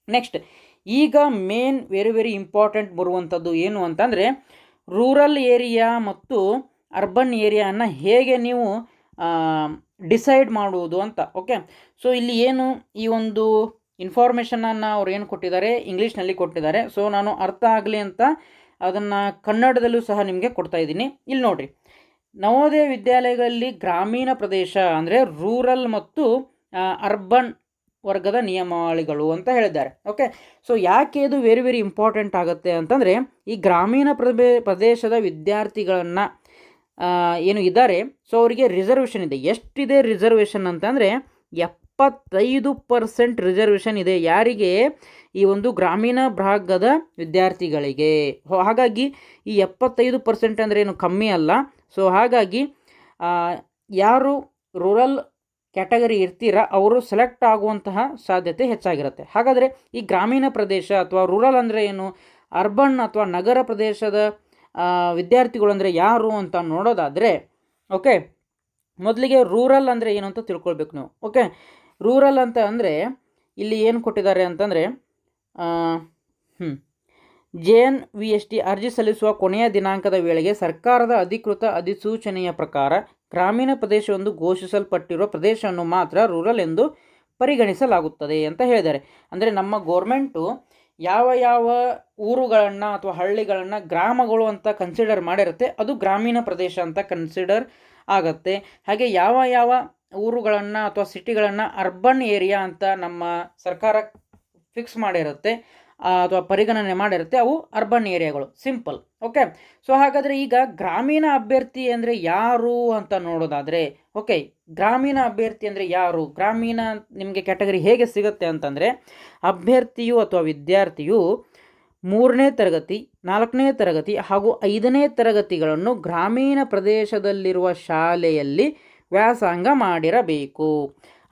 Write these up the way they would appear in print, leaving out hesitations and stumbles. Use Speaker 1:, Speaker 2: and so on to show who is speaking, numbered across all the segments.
Speaker 1: Next ಈಗ main very important ಬರುವಂಥದ್ದು ಏನು ಅಂತಂದರೆ ರೂರಲ್ ಏರಿಯಾ ಮತ್ತು ಅರ್ಬನ್ ಏರಿಯಾನ ಹೇಗೆ ನೀವು ಡಿಸೈಡ್ ಮಾಡುವುದು ಅಂತ. ಓಕೆ, ಸೊ ಇಲ್ಲಿ ಏನು ಈ ಒಂದು ಇನ್ಫಾರ್ಮೇಷನನ್ನು ಅವ್ರು ಏನು ಕೊಟ್ಟಿದ್ದಾರೆ ಇಂಗ್ಲೀಷ್ನಲ್ಲಿ ಕೊಟ್ಟಿದ್ದಾರೆ. ಸೊ ನಾನು ಅರ್ಥ ಆಗಲಿ ಅಂತ ಅದನ್ನು ಕನ್ನಡದಲ್ಲೂ ಸಹ ನಿಮಗೆ ಕೊಡ್ತಾ ಇದ್ದೀನಿ. ಇಲ್ಲಿ ನೋಡಿರಿ, ನವೋದಯ ವಿದ್ಯಾಲಯಗಳಲ್ಲಿ ಗ್ರಾಮೀಣ ಪ್ರದೇಶ ಅಂದರೆ ರೂರಲ್ ಮತ್ತು ಅರ್ಬನ್ ವರ್ಗದ ನಿಯಮಾವಳಿಗಳು ಅಂತ ಹೇಳಿದ್ದಾರೆ. ಓಕೆ, ಸೊ ಯಾಕೆ ಇದು ವೆರಿ ಇಂಪಾರ್ಟೆಂಟ್ ಆಗುತ್ತೆ ಅಂತಂದರೆ ಈ ಗ್ರಾಮೀಣ ಪ್ರದೇಶದ ವಿದ್ಯಾರ್ಥಿಗಳನ್ನು ಏನು ಇದ್ದಾರೆ, ಸೊ ಅವರಿಗೆ ರಿಸರ್ವೇಷನ್ ಇದೆ. ಎಷ್ಟಿದೆ ರಿಸರ್ವೇಷನ್ ಅಂತಂದರೆ 75% ರಿಸರ್ವೇಷನ್ ಇದೆ. ಯಾರಿಗೆ? ಈ ಒಂದು ಗ್ರಾಮೀಣ ಭಾಗದ ವಿದ್ಯಾರ್ಥಿಗಳಿಗೆ. ಹಾಗಾಗಿ ಈ 75% ಅಂದರೆ ಏನು ಕಮ್ಮಿ ಅಲ್ಲ. ಸೊ ಹಾಗಾಗಿ ಯಾರು ರೂರಲ್ ಕ್ಯಾಟಗರಿ ಇರ್ತೀರ ಅವರು ಸೆಲೆಕ್ಟ್ ಆಗುವಂತಹ ಸಾಧ್ಯತೆ ಹೆಚ್ಚಾಗಿರುತ್ತೆ. ಹಾಗಾದರೆ ಈ ಗ್ರಾಮೀಣ ಪ್ರದೇಶ ಅಥವಾ ರೂರಲ್ ಅಂದರೆ ಏನು, ಅರ್ಬನ್ ಅಥವಾ ನಗರ ಪ್ರದೇಶದ ವಿದ್ಯಾರ್ಥಿಗಳು ಅಂದರೆ ಯಾರು ಅಂತ ನೋಡೋದಾದರೆ, ಓಕೆ, ಮೊದಲಿಗೆ ರೂರಲ್ ಅಂದರೆ ಏನು ಅಂತ ತಿಳ್ಕೊಳ್ಬೇಕು ನೀವು. ಓಕೆ, ರೂರಲ್ ಅಂತ ಅಂದರೆ ಇಲ್ಲಿ ಏನು ಕೊಟ್ಟಿದ್ದಾರೆ ಅಂತಂದರೆ JNVST ಅರ್ಜಿ ಸಲ್ಲಿಸುವ ಕೊನೆಯ ದಿನಾಂಕದ ವೇಳೆಗೆ ಸರ್ಕಾರದ ಅಧಿಕೃತ ಅಧಿಸೂಚನೆಯ ಪ್ರಕಾರ ಗ್ರಾಮೀಣ ಪ್ರದೇಶವೊಂದು ಘೋಷಿಸಲ್ಪಟ್ಟಿರುವ ಪ್ರದೇಶವನ್ನು ಮಾತ್ರ ರೂರಲ್ ಎಂದು ಪರಿಗಣಿಸಲಾಗುತ್ತದೆ ಅಂತ ಹೇಳಿದ್ದಾರೆ. ಅಂದರೆ ನಮ್ಮ ಗೋರ್ಮೆಂಟು ಯಾವ ಯಾವ ಊರುಗಳನ್ನು ಅಥವಾ ಹಳ್ಳಿಗಳನ್ನು ಗ್ರಾಮಗಳು ಅಂತ ಕನ್ಸಿಡರ್ ಮಾಡಿರುತ್ತೆ ಅದು ಗ್ರಾಮೀಣ ಪ್ರದೇಶ ಅಂತ ಕನ್ಸಿಡರ್ ಆಗುತ್ತೆ. ಹಾಗೆ ಯಾವ ಯಾವ ಊರುಗಳನ್ನು ಅಥವಾ ಸಿಟಿಗಳನ್ನು ಅರ್ಬನ್ ಏರಿಯಾ ಅಂತ ನಮ್ಮ ಸರ್ಕಾರ ಫಿಕ್ಸ್ ಮಾಡಿರುತ್ತೆ ಅಥವಾ ಪರಿಗಣನೆ ಮಾಡಿರುತ್ತೆ, ಅವು ಅರ್ಬನ್ ಏರಿಯಾಗಳು. ಸಿಂಪಲ್. ಓಕೆ, ಸೊ ಹಾಗಾದರೆ ಈಗ ಗ್ರಾಮೀಣ ಅಭ್ಯರ್ಥಿ ಅಂದರೆ ಯಾರು ಅಂತ ನೋಡೋದಾದರೆ, ಓಕೆ, ಗ್ರಾಮೀಣ ಅಭ್ಯರ್ಥಿ ಅಂದರೆ ಯಾರು, ಗ್ರಾಮೀಣ ನಿಮಗೆ ಕ್ಯಾಟಗರಿ ಹೇಗೆ ಸಿಗುತ್ತೆ ಅಂತಂದರೆ ಅಭ್ಯರ್ಥಿಯು ಅಥವಾ ವಿದ್ಯಾರ್ಥಿಯು 3ನೇ ತರಗತಿ 4ನೇ ತರಗತಿ ಹಾಗೂ 5ನೇ ತರಗತಿಗಳನ್ನು ಗ್ರಾಮೀಣ ಪ್ರದೇಶದಲ್ಲಿರುವ ಶಾಲೆಯಲ್ಲಿ ವ್ಯಾಸಂಗ ಮಾಡಿರಬೇಕು.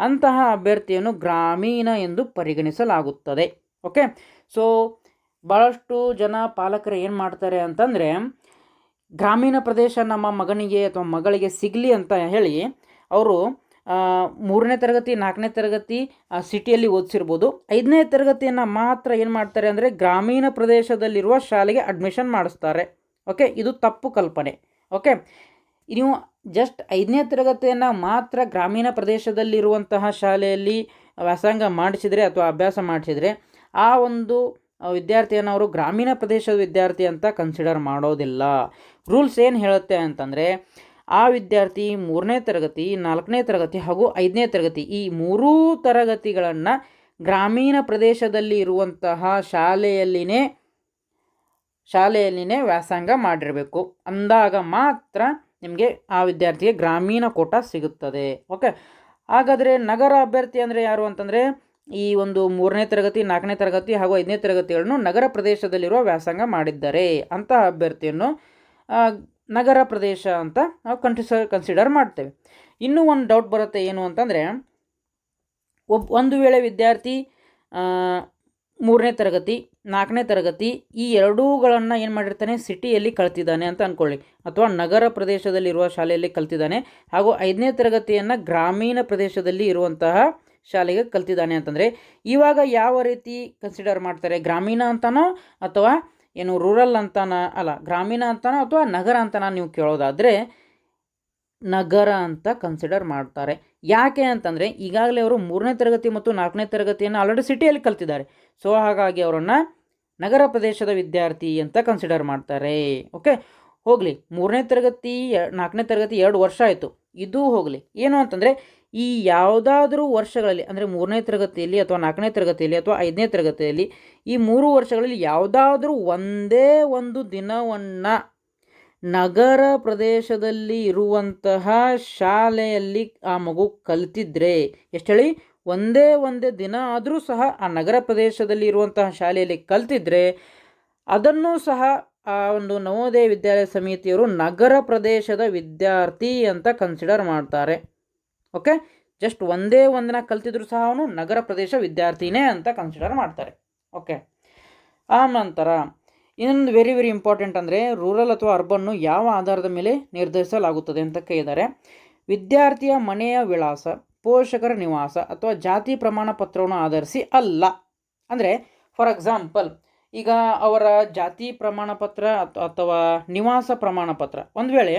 Speaker 1: ಅಂತಹ ಅಭ್ಯರ್ಥಿಯನ್ನು ಗ್ರಾಮೀಣ ಎಂದು ಪರಿಗಣಿಸಲಾಗುತ್ತದೆ. ಓಕೆ, ಸೊ ಭಾಳಷ್ಟು ಜನ ಪಾಲಕರು ಏನು ಮಾಡ್ತಾರೆ ಅಂತಂದರೆ ಗ್ರಾಮೀಣ ಪ್ರದೇಶ ನಮ್ಮ ಮಗನಿಗೆ ಅಥವಾ ಮಗಳಿಗೆ ಸಿಗಲಿ ಅಂತ ಹೇಳಿ ಅವರು 3ನೇ ತರಗತಿ 4ನೇ ತರಗತಿ ಸಿಟಿಯಲ್ಲಿ ಓದಿಸಿರ್ಬೋದು, 5ನೇ ತರಗತಿಯನ್ನು ಮಾತ್ರ ಏನು ಮಾಡ್ತಾರೆ ಅಂದರೆ ಗ್ರಾಮೀಣ ಪ್ರದೇಶದಲ್ಲಿರುವ ಶಾಲೆಗೆ ಅಡ್ಮಿಷನ್ ಮಾಡಿಸ್ತಾರೆ. ಓಕೆ, ಇದು ತಪ್ಪು ಕಲ್ಪನೆ. ಓಕೆ, ನೀವು ಜಸ್ಟ್ 5ನೇ ತರಗತಿಯನ್ನು ಮಾತ್ರ ಗ್ರಾಮೀಣ ಪ್ರದೇಶದಲ್ಲಿರುವಂತಹ ಶಾಲೆಯಲ್ಲಿ ವ್ಯಾಸಂಗ ಮಾಡಿಸಿದರೆ ಅಥವಾ ಅಭ್ಯಾಸ ಮಾಡಿಸಿದರೆ ಆ ಒಂದು ವಿದ್ಯಾರ್ಥಿಯನ್ನು ಅವರು ಗ್ರಾಮೀಣ ಪ್ರದೇಶದ ವಿದ್ಯಾರ್ಥಿ ಅಂತ ಕನ್ಸಿಡರ್ ಮಾಡೋದಿಲ್ಲ. ರೂಲ್ಸ್ ಏನು ಹೇಳುತ್ತೆ ಅಂತಂದರೆ ಆ ವಿದ್ಯಾರ್ಥಿ 3ನೇ ತರಗತಿ 4ನೇ ತರಗತಿ ಹಾಗೂ 5ನೇ ತರಗತಿ ಈ 3 ತರಗತಿಗಳನ್ನು ಗ್ರಾಮೀಣ ಪ್ರದೇಶದಲ್ಲಿ ಇರುವಂತಹ ಶಾಲೆಯಲ್ಲಿನೇ ವ್ಯಾಸಂಗ ಮಾಡಿರಬೇಕು. ಅಂದಾಗ ಮಾತ್ರ ನಿಮಗೆ ಆ ವಿದ್ಯಾರ್ಥಿಗೆ ಗ್ರಾಮೀಣ ಕೋಟ ಸಿಗುತ್ತದೆ. ಓಕೆ, ಹಾಗಾದರೆ ನಗರ ಅಭ್ಯರ್ಥಿ ಅಂದರೆ ಯಾರು ಅಂತಂದರೆ ಈ ಒಂದು 3ನೇ ತರಗತಿ 4ನೇ ತರಗತಿ ಹಾಗೂ 5ನೇ ತರಗತಿಗಳನ್ನು ನಗರ ಪ್ರದೇಶದಲ್ಲಿರುವ ವ್ಯಾಸಂಗ ಮಾಡಿದ್ದಾರೆ. ಅಂತಹ ಅಭ್ಯರ್ಥಿಯನ್ನು ನಗರ ಪ್ರದೇಶ ಅಂತ ನಾವು ಕನ್ಸಿಡರ್ ಮಾಡ್ತೇವೆ. ಇನ್ನೂ ಒಂದು ಡೌಟ್ ಬರುತ್ತೆ, ಏನು ಅಂತಂದರೆ ಒಂದು ವೇಳೆ ವಿದ್ಯಾರ್ಥಿ 3ನೇ ತರಗತಿ 4ನೇ ತರಗತಿ ಈ ಎರಡೂಗಳನ್ನು ಏನು ಮಾಡಿರ್ತಾನೆ ಸಿಟಿಯಲ್ಲಿ ಕಲ್ತಿದ್ದಾನೆ ಅಂತ ಅಂದ್ಕೊಳ್ಳಿ, ಅಥವಾ ನಗರ ಪ್ರದೇಶದಲ್ಲಿರುವ ಶಾಲೆಯಲ್ಲಿ ಕಲ್ತಿದ್ದಾನೆ ಹಾಗೂ 5ನೇ ತರಗತಿಯನ್ನು ಗ್ರಾಮೀಣ ಪ್ರದೇಶದಲ್ಲಿ ಇರುವಂತಹ ಶಾಲೆಗೆ ಕಲ್ತಿದ್ದಾನೆ ಅಂತಂದರೆ ಇವಾಗ ಯಾವ ರೀತಿ ಕನ್ಸಿಡರ್ ಮಾಡ್ತಾರೆ, ಗ್ರಾಮೀಣ ಅಂತನೋ ಅಥವಾ ಏನು ರೂರಲ್ ಅಂತಾನ, ಅಲ್ಲ ಗ್ರಾಮೀಣ ಅಂತಾನೋ ಅಥವಾ ನಗರ ಅಂತಾನ ನೀವು ಕೇಳೋದಾದರೆ ನಗರ ಅಂತ ಕನ್ಸಿಡರ್ ಮಾಡ್ತಾರೆ. ಯಾಕೆ ಅಂತಂದರೆ ಈಗಾಗಲೇ ಅವರು 3ನೇ ತರಗತಿ ಮತ್ತು 4ನೇ ತರಗತಿಯನ್ನು ಆಲ್ರೆಡಿ ಸಿಟಿಯಲ್ಲಿ ಕಲ್ತಿದ್ದಾರೆ. ಸೊ ಹಾಗಾಗಿ ಅವರನ್ನು ನಗರ ಪ್ರದೇಶದ ವಿದ್ಯಾರ್ಥಿ ಅಂತ ಕನ್ಸಿಡರ್ ಮಾಡ್ತಾರೆ. ಓಕೆ, ಹೋಗಲಿ, 3ನೇ ತರಗತಿ 4ನೇ ತರಗತಿ 2 ವರ್ಷ ಆಯಿತು, ಇದು ಹೋಗಲಿ. ಏನು ಅಂತಂದರೆ ಈ ಯಾವುದಾದ್ರೂ ವರ್ಷಗಳಲ್ಲಿ ಅಂದರೆ 3ನೇ ತರಗತಿಯಲ್ಲಿ ಅಥವಾ 4ನೇ ತರಗತಿಯಲ್ಲಿ ಅಥವಾ 5ನೇ ತರಗತಿಯಲ್ಲಿ ಈ 3 ವರ್ಷಗಳಲ್ಲಿ ಯಾವುದಾದ್ರೂ ಒಂದೇ ಒಂದು ದಿನವನ್ನು ನಗರ ಪ್ರದೇಶದಲ್ಲಿ ಇರುವಂತಹ ಶಾಲೆಯಲ್ಲಿ ಆ ಮಗು ಕಲ್ತಿದ್ರೆ, ಎಷ್ಟು ಹೇಳಿ, ಒಂದೇ ದಿನ ಆದರೂ ಸಹ ಆ ನಗರ ಪ್ರದೇಶದಲ್ಲಿ ಇರುವಂತಹ ಶಾಲೆಯಲ್ಲಿ ಕಲ್ತಿದ್ರೆ ಅದನ್ನು ಸಹ ಆ ಒಂದು ನವೋದಯ ವಿದ್ಯಾಲಯ ಸಮಿತಿಯವರು ನಗರ ಪ್ರದೇಶದ ವಿದ್ಯಾರ್ಥಿ ಅಂತ ಕನ್ಸಿಡರ್ ಮಾಡ್ತಾರೆ. ಓಕೆ, ಜಸ್ಟ್ ಒಂದೇ ಒಂದಿನ ಕಲ್ತಿದ್ರು ಸಹ ಅವನು ನಗರ ಪ್ರದೇಶ ವಿದ್ಯಾರ್ಥಿನೇ ಅಂತ ಕನ್ಸಿಡರ್ ಮಾಡ್ತಾರೆ. ಓಕೆ, ಆ ನಂತರ ಇನ್ನೊಂದು ವೆರಿ ಇಂಪಾರ್ಟೆಂಟ್ ಅಂದರೆ ರೂರಲ್ ಅಥವಾ ಅರ್ಬನ್ನು ಯಾವ ಆಧಾರದ ಮೇಲೆ ನಿರ್ಧರಿಸಲಾಗುತ್ತದೆ ಅಂತ ಕೇಳಿದ್ದಾರೆ. ವಿದ್ಯಾರ್ಥಿಯ ಮನೆಯ ವಿಳಾಸ, ಪೋಷಕರ ನಿವಾಸ ಅಥವಾ ಜಾತಿ ಪ್ರಮಾಣ ಪತ್ರವನ್ನು ಆಧರಿಸಿ ಅಲ್ಲ. ಅಂದರೆ ಫಾರ್ ಎಕ್ಸಾಂಪಲ್ ಈಗ ಅವರ ಜಾತಿ ಪ್ರಮಾಣ ಪತ್ರ ಅಥವಾ ನಿವಾಸ ಪ್ರಮಾಣ ಪತ್ರ, ಒಂದು ವೇಳೆ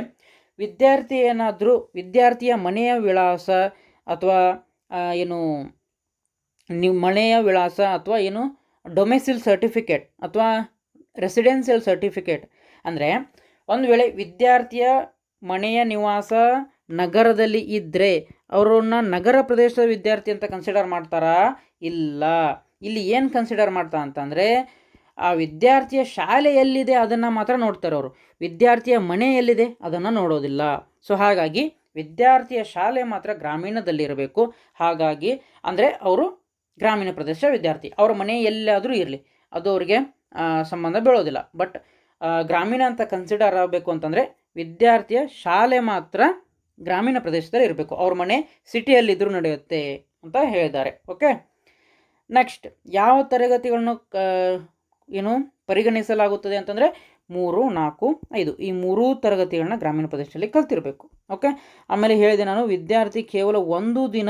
Speaker 1: ವಿದ್ಯಾರ್ಥಿ ಏನಾದರೂ ವಿದ್ಯಾರ್ಥಿಯ ಮನೆಯ ವಿಳಾಸ ಅಥವಾ ಏನು ಮನೆಯ ವಿಳಾಸ ಅಥವಾ ಏನು ಡೊಮೆಸಿಲ್ ಸರ್ಟಿಫಿಕೇಟ್ ಅಥವಾ ರೆಸಿಡೆನ್ಷಿಯಲ್ ಸರ್ಟಿಫಿಕೇಟ್, ಅಂದರೆ ಒಂದು ವೇಳೆ ವಿದ್ಯಾರ್ಥಿಯ ಮನೆಯ ನಿವಾಸ ನಗರದಲ್ಲಿ ಇದ್ದರೆ ಅವರನ್ನ ನಗರ ಪ್ರದೇಶದ ವಿದ್ಯಾರ್ಥಿ ಅಂತ ಕನ್ಸಿಡರ್ ಮಾಡ್ತಾರಾ? ಇಲ್ಲ. ಇಲ್ಲಿ ಏನು ಕನ್ಸಿಡರ್ ಮಾಡ್ತಾ ಅಂತಂದರೆ ಆ ವಿದ್ಯಾರ್ಥಿಯ ಶಾಲೆ ಎಲ್ಲಿದೆ ಅದನ್ನು ಮಾತ್ರ ನೋಡ್ತಾರೆ ಅವರು, ವಿದ್ಯಾರ್ಥಿಯ ಮನೆ ಎಲ್ಲಿದೆ ಅದನ್ನು ನೋಡೋದಿಲ್ಲ. ಸೊ ಹಾಗಾಗಿ ವಿದ್ಯಾರ್ಥಿಯ ಶಾಲೆ ಮಾತ್ರ ಗ್ರಾಮೀಣದಲ್ಲಿರಬೇಕು. ಹಾಗಾಗಿ ಅಂದರೆ ಅವರು ಗ್ರಾಮೀಣ ಪ್ರದೇಶ ವಿದ್ಯಾರ್ಥಿ, ಅವರ ಮನೆ ಎಲ್ಲಾದರೂ ಇರಲಿ ಅದು ಅವರಿಗೆ ಸಂಬಂಧ ಬೀಳೋದಿಲ್ಲ. ಬಟ್ ಗ್ರಾಮೀಣ ಅಂತ ಕನ್ಸಿಡರ್ ಆಗಬೇಕು ಅಂತಂದರೆ ವಿದ್ಯಾರ್ಥಿಯ ಶಾಲೆ ಮಾತ್ರ ಗ್ರಾಮೀಣ ಪ್ರದೇಶದಲ್ಲಿ ಇರಬೇಕು, ಅವ್ರ ಮನೆ ಸಿಟಿಯಲ್ಲಿದ್ದರೂ ನಡೆಯುತ್ತೆ ಅಂತ ಹೇಳಿದ್ದಾರೆ. ಓಕೆ, ನೆಕ್ಸ್ಟ್ ಯಾವ ತರಗತಿಗಳನ್ನು ಏನು ಪರಿಗಣಿಸಲಾಗುತ್ತದೆ ಅಂತಂದರೆ 3, 4, 5 ಈ 3 ತರಗತಿಗಳನ್ನ ಗ್ರಾಮೀಣ ಪ್ರದೇಶದಲ್ಲಿ ಕಲ್ತಿರಬೇಕು. ಓಕೆ, ಆಮೇಲೆ ಹೇಳಿದೆ ನಾನು ವಿದ್ಯಾರ್ಥಿ ಕೇವಲ ಒಂದು ದಿನ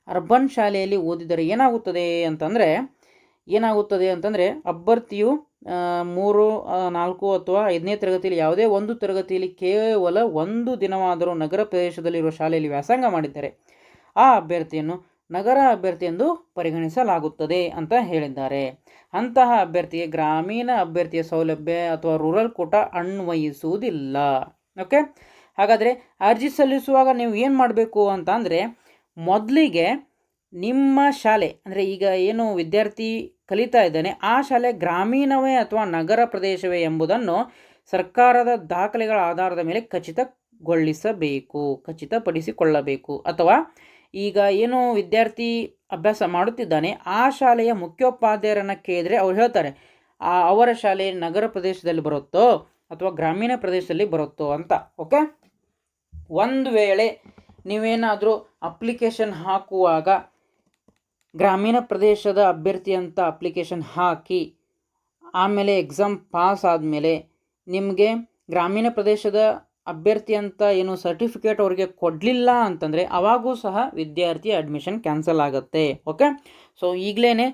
Speaker 1: ಅರ್ಬನ್ ಶಾಲೆಯಲ್ಲಿ ಓದಿದರೆ ಏನಾಗುತ್ತದೆ ಅಂತಂದರೆ ಅಭ್ಯರ್ಥಿಯು 3, 4 ಅಥವಾ 5ನೇ ತರಗತಿಯಲ್ಲಿ ಯಾವುದೇ ಒಂದು ತರಗತಿಯಲ್ಲಿ ಕೇವಲ ಒಂದು ದಿನವಾದರೂ ನಗರ ಪ್ರದೇಶದಲ್ಲಿರುವ ಶಾಲೆಯಲ್ಲಿ ವ್ಯಾಸಂಗ ಮಾಡಿದ್ದಾರೆ ಆ ಅಭ್ಯರ್ಥಿಯನ್ನು ನಗರ ಅಭ್ಯರ್ಥಿ ಎಂದು ಪರಿಗಣಿಸಲಾಗುತ್ತದೆ ಅಂತ ಹೇಳಿದ್ದಾರೆ. ಅಂತಹ ಅಭ್ಯರ್ಥಿಗೆ ಗ್ರಾಮೀಣ ಅಭ್ಯರ್ಥಿಯ ಸೌಲಭ್ಯ ಅಥವಾ ರೂರಲ್ ಕೋಟಾ ಅನ್ವಯಿಸುವುದಿಲ್ಲ. ಓಕೆ, ಹಾಗಾದರೆ ಅರ್ಜಿ ಸಲ್ಲಿಸುವಾಗ ನೀವು ಏನು ಮಾಡಬೇಕು ಅಂತ ಅಂದರೆ ಮೊದಲಿಗೆ ನಿಮ್ಮ ಶಾಲೆ ಅಂದರೆ ಈಗ ಏನು ವಿದ್ಯಾರ್ಥಿ ಕಲಿತಾ ಇದ್ದಾನೆ ಆ ಶಾಲೆ ಗ್ರಾಮೀಣವೇ ಅಥವಾ ನಗರ ಪ್ರದೇಶವೇ ಎಂಬುದನ್ನು ಸರ್ಕಾರದ ದಾಖಲೆಗಳ ಆಧಾರದ ಮೇಲೆ ಖಚಿತಪಡಿಸಿಕೊಳ್ಳಬೇಕು. ಅಥವಾ ಈಗ ಏನು ವಿದ್ಯಾರ್ಥಿ ಅಭ್ಯಾಸ ಮಾಡುತ್ತಿದ್ದಾನೆ ಆ ಶಾಲೆಯ ಮುಖ್ಯೋಪಾಧ್ಯಾಯರನ್ನು ಕೇಳಿದರೆ ಅವ್ರು ಹೇಳ್ತಾರೆ ಅವರ ಶಾಲೆ ನಗರ ಪ್ರದೇಶದಲ್ಲಿ ಬರುತ್ತೋ ಅಥವಾ ಗ್ರಾಮೀಣ ಪ್ರದೇಶದಲ್ಲಿ ಬರುತ್ತೋ ಅಂತ. ಓಕೆ, ಒಂದು ವೇಳೆ ನೀವೇನಾದರೂ ಅಪ್ಲಿಕೇಶನ್ ಹಾಕುವಾಗ ಗ್ರಾಮೀಣ ಪ್ರದೇಶದ ಅಭ್ಯರ್ಥಿ ಅಂತ ಅಪ್ಲಿಕೇಶನ್ ಹಾಕಿ ಆಮೇಲೆ ಎಕ್ಸಾಮ್ ಪಾಸ್ ಆದಮೇಲೆ ನಿಮಗೆ ಗ್ರಾಮೀಣ ಪ್ರದೇಶದ ಅಭ್ಯರ್ಥಿ ಅಂತ ಏನು ಸರ್ಟಿಫಿಕೇಟ್ ಅವರಿಗೆ ಕೊಡಲಿಲ್ಲ ಅಂತಂದರೆ ಅವಾಗೂ ಸಹ ವಿದ್ಯಾರ್ಥಿ ಅಡ್ಮಿಷನ್ ಕ್ಯಾನ್ಸಲ್ ಆಗುತ್ತೆ. ಓಕೆ, ಸೊ ಈಗಲೇ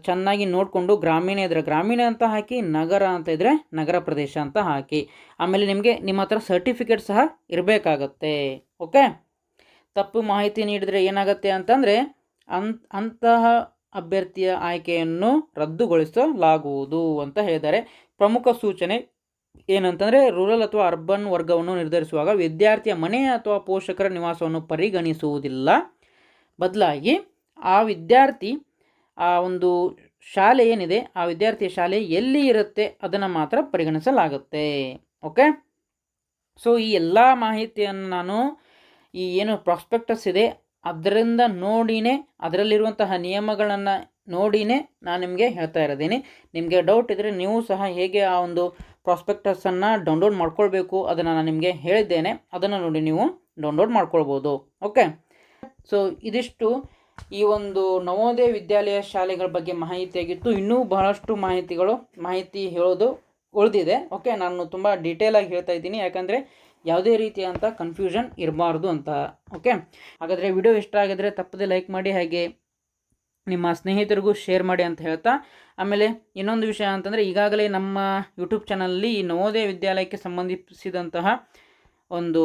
Speaker 1: ಚೆನ್ನಾಗಿ ನೋಡಿಕೊಂಡು ಗ್ರಾಮೀಣ ಇದ್ದರೆ ಗ್ರಾಮೀಣ ಅಂತ ಹಾಕಿ, ನಗರ ಅಂತ ಇದ್ದರೆ ನಗರ ಪ್ರದೇಶ ಅಂತ ಹಾಕಿ. ಆಮೇಲೆ ನಿಮ್ಮ ಹತ್ರ ಸರ್ಟಿಫಿಕೇಟ್ ಸಹ ಇರಬೇಕಾಗತ್ತೆ. ಓಕೆ, ತಪ್ಪು ಮಾಹಿತಿ ನೀಡಿದರೆ ಏನಾಗುತ್ತೆ ಅಂತಂದರೆ ಅಂತಹ ಅಭ್ಯರ್ಥಿಯ ಆಯ್ಕೆಯನ್ನು ರದ್ದುಗೊಳಿಸಲಾಗುವುದು ಅಂತ ಹೇಳಿದ್ದಾರೆ. ಪ್ರಮುಖ ಸೂಚನೆ ಏನಂತಂದರೆ ರೂರಲ್ ಅಥವಾ ಅರ್ಬನ್ ವರ್ಗವನ್ನು ನಿರ್ಧರಿಸುವಾಗ ವಿದ್ಯಾರ್ಥಿಯ ಮನೆ ಅಥವಾ ಪೋಷಕರ ನಿವಾಸವನ್ನು ಪರಿಗಣಿಸುವುದಿಲ್ಲ. ಬದಲಾಗಿ ಆ ವಿದ್ಯಾರ್ಥಿ ಆ ಒಂದು ಶಾಲೆ ಏನಿದೆ ಆ ವಿದ್ಯಾರ್ಥಿಯ ಶಾಲೆ ಎಲ್ಲಿ ಇರುತ್ತೆ ಅದನ್ನು ಮಾತ್ರ ಪರಿಗಣಿಸಲಾಗುತ್ತೆ. ಓಕೆ, ಸೊ ಈ ಎಲ್ಲ ಮಾಹಿತಿಯನ್ನು ನಾನು ಈ ಏನು ಪ್ರಾಸ್ಪೆಕ್ಟಸ್ ಇದೆ ಅದರಿಂದ ನೋಡಿನೇ ಅದರಲ್ಲಿರುವಂತಹ ನಿಯಮಗಳನ್ನು ನೋಡಿನೇ ನಾನು ನಿಮಗೆ ಹೇಳ್ತಾ ಇರೋದೀನಿ. ನಿಮಗೆ ಡೌಟ್ ಇದ್ದರೆ ನೀವು ಸಹ ಹೇಗೆ ಆ ಒಂದು ಪ್ರಾಸ್ಪೆಕ್ಟಸನ್ನು ಡೌನ್ಲೋಡ್ ಮಾಡ್ಕೊಳ್ಬೇಕು ಅದನ್ನು ನಾನು ನಿಮಗೆ ಹೇಳಿದ್ದೇನೆ, ಅದನ್ನು ನೋಡಿ ನೀವು ಡೌನ್ಲೋಡ್ ಮಾಡ್ಕೊಳ್ಬೋದು. ಓಕೆ, ಸೊ ಇದಿಷ್ಟು ಈ ಒಂದು ನವೋದಯ ವಿದ್ಯಾಲಯ ಶಾಲೆಗಳ ಬಗ್ಗೆ ಮಾಹಿತಿಯಾಗಿತ್ತು. ಇನ್ನೂ ಬಹಳಷ್ಟು ಮಾಹಿತಿ ಹೇಳೋದು ಉಳಿದಿದೆ. ಓಕೆ, ನಾನು ತುಂಬ ಡೀಟೇಲಾಗಿ ಹೇಳ್ತಾ ಇದ್ದೀನಿ ಯಾಕಂದರೆ ಯಾವುದೇ ರೀತಿಯಾದಂಥ ಕನ್ಫ್ಯೂಷನ್ ಇರಬಾರ್ದು ಅಂತ. ಓಕೆ, ಹಾಗಾದರೆ ವಿಡಿಯೋ ಇಷ್ಟ ಆಗಿದ್ರೆ ತಪ್ಪದೆ ಲೈಕ್ ಮಾಡಿ, ಹಾಗೆ ನಿಮ್ಮ ಸ್ನೇಹಿತರಿಗೂ ಶೇರ್ ಮಾಡಿ ಅಂತ ಹೇಳ್ತಾ, ಆಮೇಲೆ ಇನ್ನೊಂದು ವಿಷಯ ಅಂತಂದರೆ ಈಗಾಗಲೇ ನಮ್ಮ ಯೂಟ್ಯೂಬ್ ಚಾನಲಲ್ಲಿ ಈ ನವೋದಯ ವಿದ್ಯಾಲಯಕ್ಕೆ ಸಂಬಂಧಿಸಿದಂತಹ ಒಂದು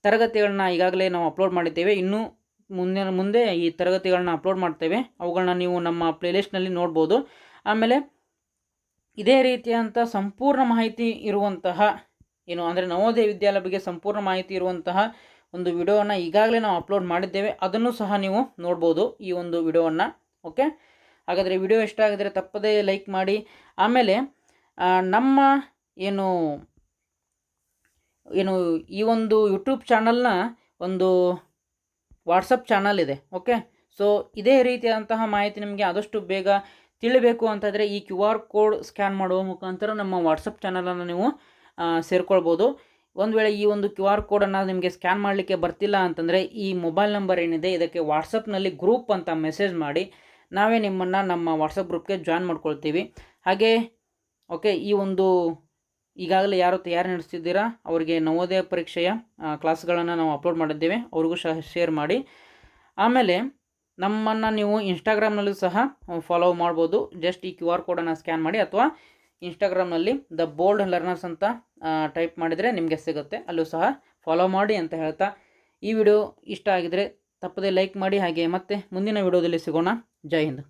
Speaker 1: ತರಗತಿಗಳನ್ನ ಈಗಾಗಲೇ ನಾವು ಅಪ್ಲೋಡ್ ಮಾಡಿದ್ದೇವೆ. ಇನ್ನೂ ಮುಂದೆ ಈ ತರಗತಿಗಳನ್ನ ಅಪ್ಲೋಡ್ ಮಾಡ್ತೇವೆ. ಅವುಗಳನ್ನ ನೀವು ನಮ್ಮ ಪ್ಲೇಲಿಸ್ಟ್ನಲ್ಲಿ ನೋಡ್ಬೋದು. ಆಮೇಲೆ ಇದೇ ರೀತಿಯಾದಂಥ ಸಂಪೂರ್ಣ ಮಾಹಿತಿ ಇರುವಂತಹ ಏನು ಅಂದರೆ ನವೋದಯ ವಿದ್ಯಾಲಯ ಬಗ್ಗೆ ಸಂಪೂರ್ಣ ಮಾಹಿತಿ ಇರುವಂತಹ ಒಂದು ವಿಡಿಯೋವನ್ನು ಈಗಾಗಲೇ ನಾವು ಅಪ್ಲೋಡ್ ಮಾಡಿದ್ದೇವೆ, ಅದನ್ನು ಸಹ ನೀವು ನೋಡ್ಬೋದು ಈ ಒಂದು ವಿಡಿಯೋವನ್ನು. ಓಕೆ, ಹಾಗಾದರೆ ವಿಡಿಯೋ ಇಷ್ಟ ಆಗಿದರೆ ತಪ್ಪದೇ ಲೈಕ್ ಮಾಡಿ. ಆಮೇಲೆ ನಮ್ಮ ಏನು ಈ ಒಂದು ಯೂಟ್ಯೂಬ್ ಚಾನಲ್ನ ಒಂದು ವಾಟ್ಸಪ್ ಚಾನಲ್ ಇದೆ. ಓಕೆ, ಸೊ ಇದೇ ರೀತಿಯಾದಂತಹ ಮಾಹಿತಿ ನಿಮಗೆ ಆದಷ್ಟು ಬೇಗ ತಿಳಿಬೇಕು ಅಂತಾದರೆ ಈ QR ಕೋಡ್ ಸ್ಕ್ಯಾನ್ ಮಾಡುವ ಮುಖಾಂತರ ನಮ್ಮ ವಾಟ್ಸಪ್ ಚಾನಲನ್ನು ನೀವು ಸೇರ್ಕೊಳ್ಬೋದು. ಒಂದು ವೇಳೆ ಈ ಒಂದು QR ಕೋಡನ್ನು ನಿಮಗೆ ಸ್ಕ್ಯಾನ್ ಮಾಡಲಿಕ್ಕೆ ಬರ್ತಿಲ್ಲ ಅಂತಂದರೆ ಈ ಮೊಬೈಲ್ ನಂಬರ್ ಏನಿದೆ ಇದಕ್ಕೆ ವಾಟ್ಸಪ್ನಲ್ಲಿ ಗ್ರೂಪ್ ಅಂತ ಮೆಸೇಜ್ ಮಾಡಿ ನಾವೇ ನಿಮ್ಮನ್ನು ನಮ್ಮ ವಾಟ್ಸಪ್ ಗ್ರೂಪ್ಗೆ ಜಾಯ್ನ್ ಮಾಡ್ಕೊಳ್ತೀವಿ. ಹಾಗೆ ಓಕೆ, ಈ ಒಂದು ಈಗಾಗಲೇ ಯಾರು ತಯಾರಿ ನಡೆಸ್ತಿದ್ದೀರಾ ಅವರಿಗೆ ನವೋದಯ ಪರೀಕ್ಷೆಯ ಕ್ಲಾಸ್ಗಳನ್ನು ನಾವು ಅಪ್ಲೋಡ್ ಮಾಡಿದ್ದೇವೆ, ಅವ್ರಿಗೂ ಸಹ ಶೇರ್ ಮಾಡಿ. ಆಮೇಲೆ ನಮ್ಮನ್ನು ನೀವು ಇನ್ಸ್ಟಾಗ್ರಾಮ್ನಲ್ಲೂ ಸಹ ಫಾಲೋ ಮಾಡ್ಬೋದು. ಜಸ್ಟ್ ಈ QR ಕೋಡನ್ನು ಸ್ಕ್ಯಾನ್ ಮಾಡಿ ಅಥವಾ ಇನ್ಸ್ಟಾಗ್ರಾಮ್ನಲ್ಲಿ ದ ಬೋಲ್ಡ್ ಲರ್ನರ್ಸ್ ಅಂತ ಟೈಪ್ ಮಾಡಿದರೆ ನಿಮಗೆ ಸಿಗುತ್ತೆ, ಅಲ್ಲೂ ಸಹ ಫಾಲೋ ಮಾಡಿ ಅಂತ ಹೇಳ್ತಾ ಈ ವಿಡಿಯೋ ಇಷ್ಟ ಆಗಿದರೆ ತಪ್ಪದೇ ಲೈಕ್ ಮಾಡಿ. ಹಾಗೆ ಮತ್ತೆ ಮುಂದಿನ ವಿಡಿಯೋದಲ್ಲಿ ಸಿಗೋಣ. ಜೈ ಹಿಂದ್.